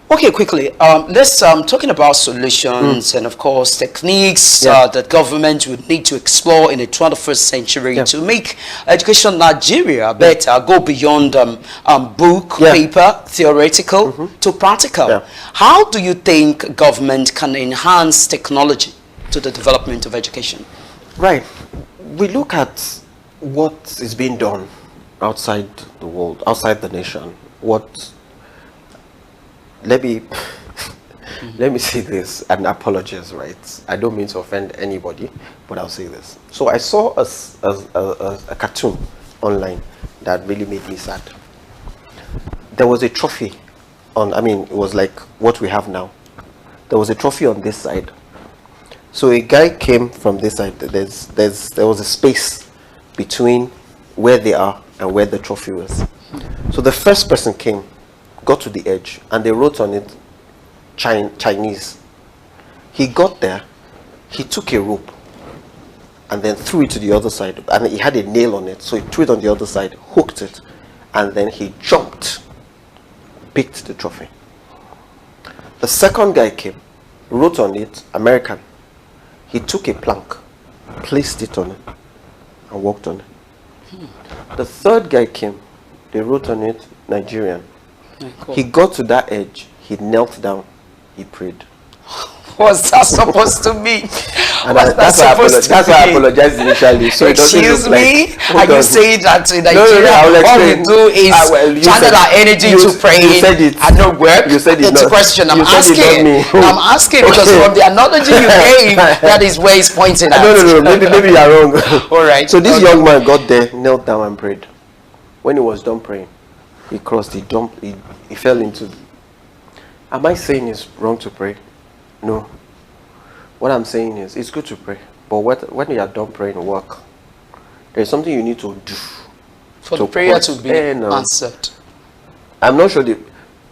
Okay, quickly, let's talking about solutions and of course techniques that government would need to explore in the 21st century to make education in Nigeria better, go beyond book, paper, theoretical to practical. How do you think government can enhance technology to the development of education? Right. We look at what is being done outside the world, outside the nation. Let me say this and apologize, right? I don't mean to offend anybody, but I'll say this. So I saw a cartoon online that really made me sad. There was a trophy it was like what we have now. There was a trophy on this side. So a guy came from this side. There was a space between where they are and where the trophy was. So the first person came, got to the edge, and they wrote on it Chinese. He got there, he took a rope and then threw it to the other side, and he had a nail on it, so he threw it on the other side, hooked it, and then he jumped, picked the trophy. The second guy came, wrote on it American. He took a plank, placed it on it, and walked on it. The third guy came, they wrote on it Nigerian. Cool. He got to that edge, he knelt down, he prayed. What's that supposed to mean? And What's that that's why supposed to that's why I mean? apologized initially. So it doesn't Excuse look like, me? hold Are you on. saying that in No, Nigeria, I will all we explain. do is Well, you channel said- our energy you- to you praying said it. and no work? You said it, It's a not- question I'm you said it, not asking. me. I'm asking because Okay. from the analogy you gave, that is where it's pointing at. No. Maybe you are wrong. All right. So this Okay. young man got there, knelt down and prayed. When he was done praying, he crossed. He jumped. He fell into. Am I saying it's wrong to pray? No. What I'm saying is it's good to pray, but when you are done praying, work. There's something you need to do For to the prayer put to be in, answered. I'm not sure.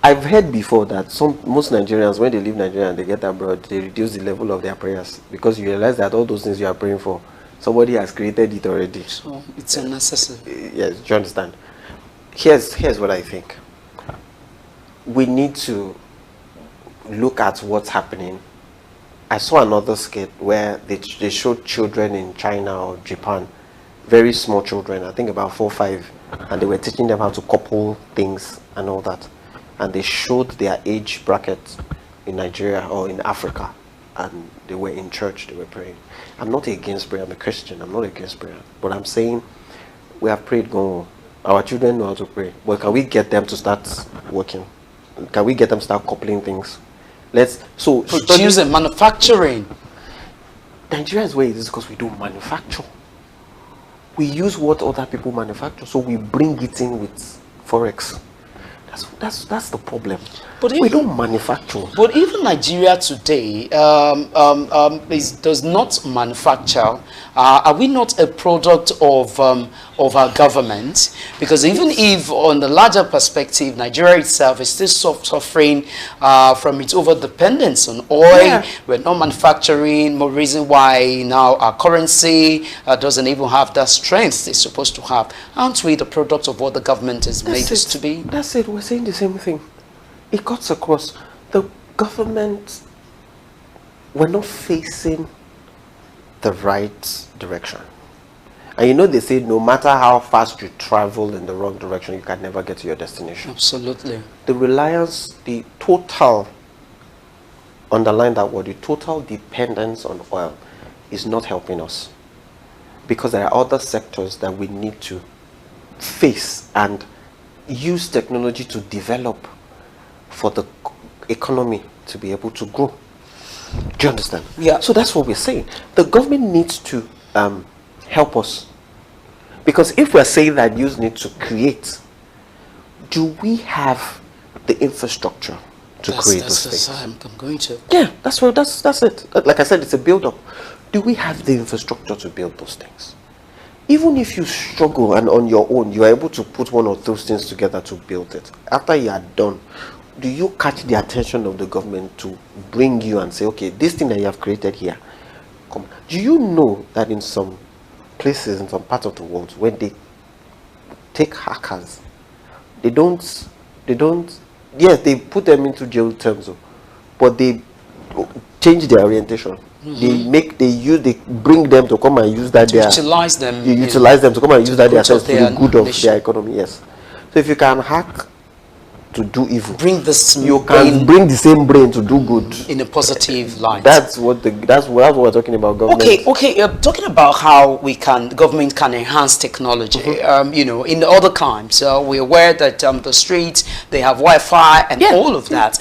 I've heard before that most Nigerians, when they leave Nigeria and they get abroad, they reduce the level of their prayers because you realize that all those things you are praying for, somebody has created it already. So it's unnecessary. Yes, do you understand? Here's what I think. We need to look at what's happening. I saw another skit where they showed children in China or Japan, very small children, I think about 4 or 5, and they were teaching them how to couple things and all that. And they showed their age brackets in Nigeria or in Africa, and they were in church, they were praying. I'm not against prayer, I'm a Christian, I'm not against prayer. But I'm saying we have prayed, go. Our children know how to pray. But can we get them to start working? Can we get them to start coupling things? Producing, manufacturing. Nigeria's way is because we don't manufacture. We use what other people manufacture, so we bring it in with forex. That's the problem. But we don't manufacture. But even Nigeria today does not manufacture. Are we not a product of our government? Because even if on the larger perspective, Nigeria itself is still suffering from its over-dependence on oil. Yeah. We're not manufacturing, more reason why now our currency doesn't even have that strength it's supposed to have. Aren't we the product of what the government has made us to be? That's it. We're saying the same thing. It cuts across. The government, we're not facing the right direction. And you know they say no matter how fast you travel in the wrong direction, you can never get to your destination. Absolutely. The reliance, the total, underline that word, the total dependence on oil is not helping us. Because there are other sectors that we need to face and use technology to develop for the economy to be able to grow. Do you understand? Yeah. So that's what we're saying. The government needs to help us. Because if we're saying that youth need to create, do we have the infrastructure to create those things? I'm going to. Yeah, that's it. Like I said, it's a build-up. Do we have the infrastructure to build those things? Even if you struggle and on your own, you are able to put one of those things together to build it. After you are done, do you catch the attention of the government to bring you and say, okay, this thing that you have created here, come. Do you know that in some places, in some parts of the world, when they take hackers, they don't, yes, they put them into jail terms, but they change their orientation. They bring them to come and use that To utilize them. You utilize them to come and use that their sense for the good of nation. their economy. Yes. So if you can hack to do evil, Bring this you brain can bring the same brain to do good. in a positive light. That's what we're talking about. Government. Okay. Talking about how the government can enhance technology. You know, in the other times, we're aware that the streets they have Wi-Fi and all of that.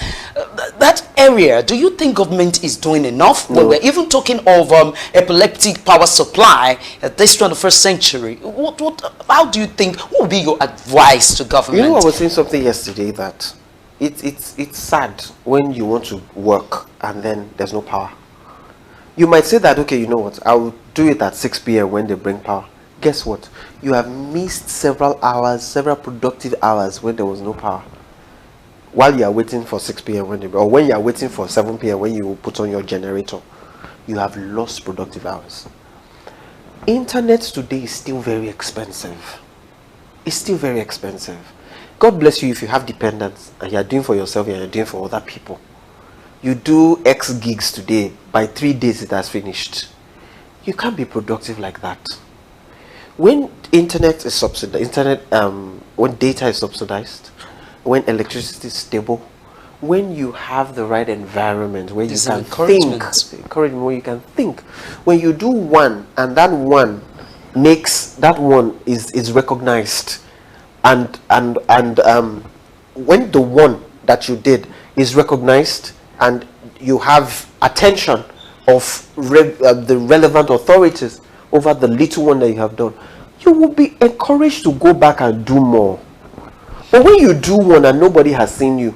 That area, do you think government is doing enough? No. When we're even talking of epileptic power supply at this 21st century, how do you think? What would be your advice to government? You know, I was saying something yesterday that it's sad when you want to work and then there's no power. You might say that, okay, you know what, I'll do it at 6 p.m. when they bring power. Guess what? You have missed several productive hours when there was no power. While you are waiting for 6 p.m. or when you are waiting for 7 p.m. when you put on your generator, you have lost productive hours. Internet today is still very expensive. It's still very expensive. God bless you if you have dependents and you are doing for yourself and you are doing for other people. You do X gigs today, by 3 days it has finished. You can't be productive like that. When internet is subsidized, when data is subsidized, when electricity is stable, when you have the right environment where There's you can an encouragement. encouragement where you can think. When you do one and that one is recognized, and when the one that you did is recognized and you have attention of the relevant authorities over the little one that you have done, you will be encouraged to go back and do more. But when you do one and nobody has seen you,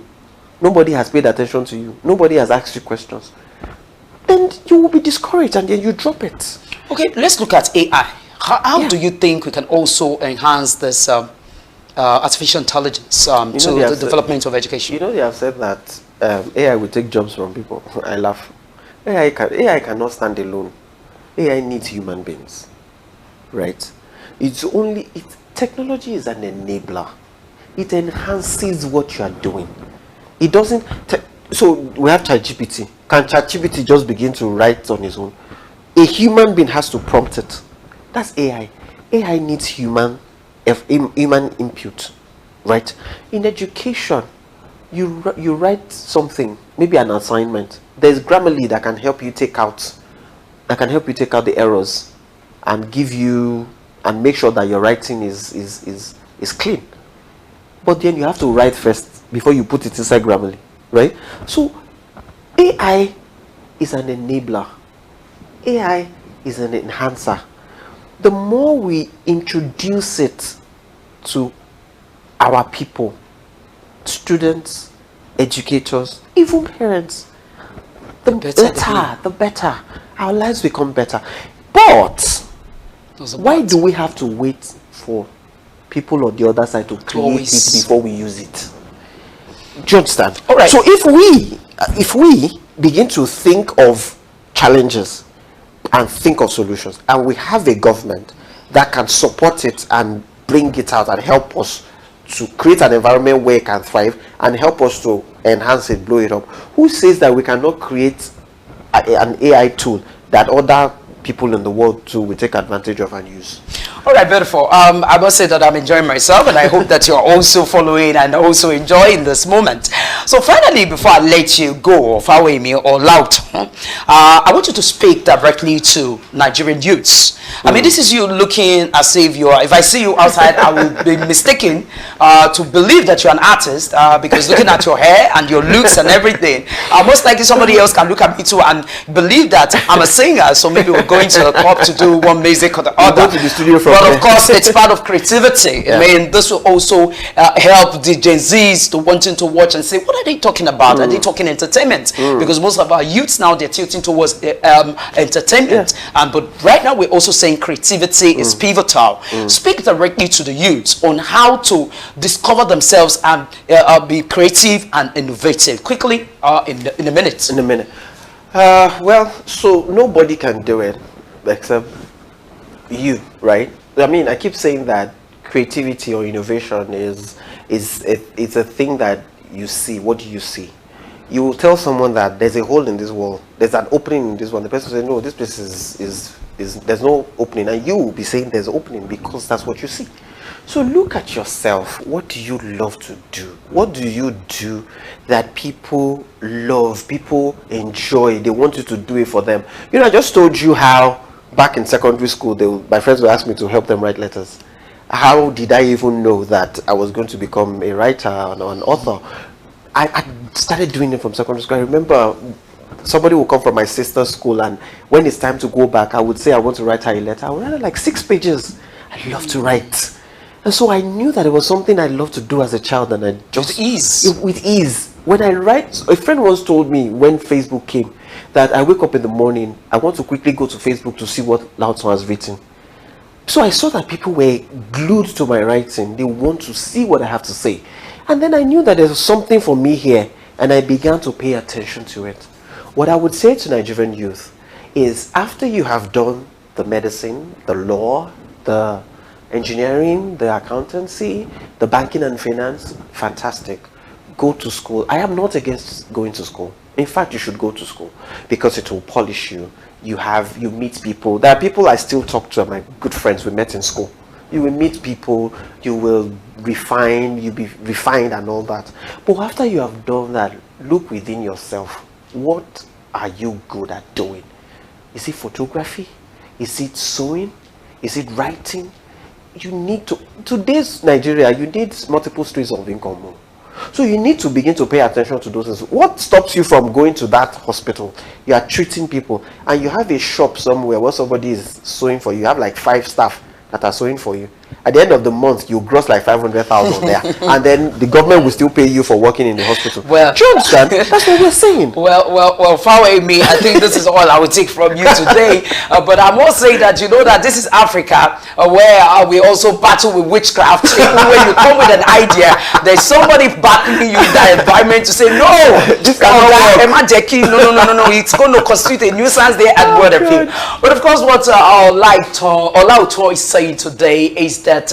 nobody has paid attention to you, nobody has asked you questions, then you will be discouraged and then you drop it. Okay, let's look at AI. How do you think we can also enhance this artificial intelligence to the development of education? You know, they have said that AI will take jobs from people. I laugh. AI cannot stand alone. AI needs human beings, right? Technology is an enabler. It enhances what you are doing. It doesn't. So we have ChatGPT. Can ChatGPT just begin to write on its own? A human being has to prompt it. That's AI. AI needs human input, right? In education, you write something, maybe an assignment. There's Grammarly that can help you take out the errors and give you and make sure that your writing is clean. But then you have to write first before you put it inside Grammarly, right? So AI is an enabler. AI is an enhancer. The more we introduce it to our people, students, educators, even parents, the better. Our lives become better. But why do we have to wait for people on the other side to create it before we use it? Do you understand? All right. So if we begin to think of challenges and think of solutions, and we have a government that can support it and bring it out and help us to create an environment where it can thrive and help us to enhance it, blow it up, who says that we cannot create an AI tool that other people in the world too will take advantage of and use? All right, beautiful. I must say that I'm enjoying myself, and I hope that you're also following and also enjoying this moment. So finally, before I let you go, Fawehinmi or Olaotan, I want you to speak directly to Nigerian youths. I mean, this is you looking as if you are, if I see you outside, I will be mistaken to believe that you're an artist because looking at your hair and your looks and everything, most likely somebody else can look at me too and believe that I'm a singer, so maybe we're going to a club to do one music or the other. Go to the studio from But of course, it's part of creativity. Yeah. I mean, this will also help the Gen Zs to wanting to watch and say, what are they talking about? Are they talking entertainment? Because most of our youths now, they're tilting towards entertainment. Yeah. But right now, we're also saying creativity is pivotal. Speak directly to the youths on how to discover themselves and be creative and innovative. Quickly, in a minute. In a minute. Well, so nobody can do it except you, right? I mean, I keep saying that creativity or innovation it's a thing that you see. What do you see? You will tell someone that there's a hole in this wall, there's an opening in this wall. The person will say, no, this place is there's no opening, and you will be saying there's an opening because that's what you see. So look at yourself. What do you love to do? What do you do that people love, people enjoy, they want you to do it for them? You know, I just told you how back in secondary school, my friends would ask me to help them write letters. How did I even know that I was going to become a writer or an author? I started doing it from secondary school. I remember somebody would come from my sister's school, and when it's time to go back, I would say I want to write her a letter. I would write like 6 pages. I love to write. And so I knew that it was something I loved to do as a child, and I just... With ease. When I write, a friend once told me when Facebook came, that I wake up in the morning, I want to quickly go to Facebook to see what Olaotan has written. So I saw that people were glued to my writing. They want to see what I have to say. And then I knew that there was something for me here, and I began to pay attention to it. What I would say to Nigerian youth is, after you have done the medicine, the law, the engineering, the accountancy, the banking and finance, fantastic. Go to school. I am not against going to school. In fact, you should go to school because it will polish you. You meet people. There are people I still talk to, my good friends we met in school. You will meet people, you will refine, you'll be refined and all that. But after you have done that, look within yourself. What are you good at doing? Is it photography? Is it sewing? Is it writing? You need to, today's Nigeria, you need multiple streams of income. So you need to begin to pay attention to those things. What stops you from going to that hospital? You are treating people, and you have a shop somewhere where somebody is sewing for you. You have like 5 staff that are sewing for you. At the end of the month, you gross like 500,000 there, and then the government will still pay you for working in the hospital. Well, do you understand? That's what we're saying. Well, Fawehinmi, I think this is all I will take from you today. But I must say that you know that this is Africa, where we also battle with witchcraft. Even when you come with an idea, there's somebody backing you in that environment to say, no, this cannot work. No, it's going to constitute a nuisance there and whatever. But of course, what Olaotan is saying today is that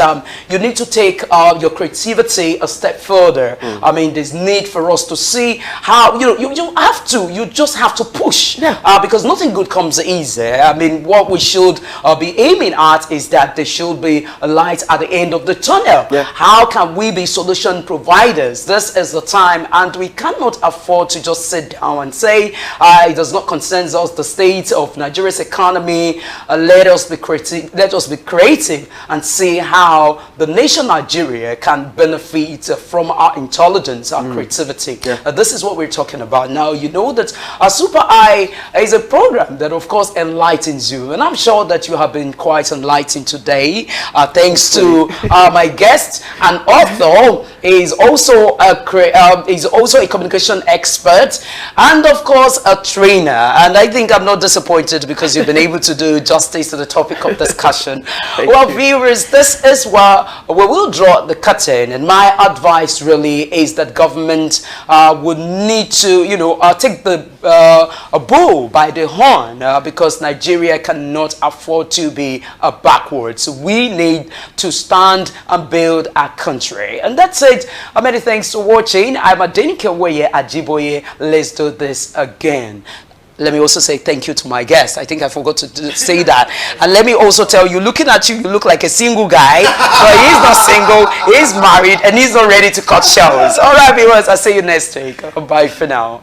you need to take your creativity a step further. I mean, there's need for us to see how you just have to push, because nothing good comes easy. I mean, what we should be aiming at is that there should be a light at the end of the tunnel. How can we be solution providers? This is the time, and we cannot afford to just sit down and say it does not concern us, the state of Nigeria's economy. Let us be creative and see how the nation Nigeria can benefit from our intelligence, our creativity. This is what we're talking about now. You know that Super Eye is a program that of course enlightens you, and I'm sure that you have been quite enlightened today, thanks to my guest and author. Is also a communication expert, and of course a trainer. And I think I'm not disappointed because you've been able to do justice to the topic of discussion. Well, viewers, this is where we will draw the curtain, and my advice really is that government would need to, take the bull by the horn, because Nigeria cannot afford to be backwards. We need to stand and build our country, and that's it. Many thanks for watching. I'm Olaotan Onigegeara. Let's do this again. Let me also say thank you to my guest. I think I forgot to say that. And let me also tell you, looking at you, you look like a single guy. But he's not single, he's married, and he's not ready to cut shells. All right, viewers, I'll see you next week. Bye for now.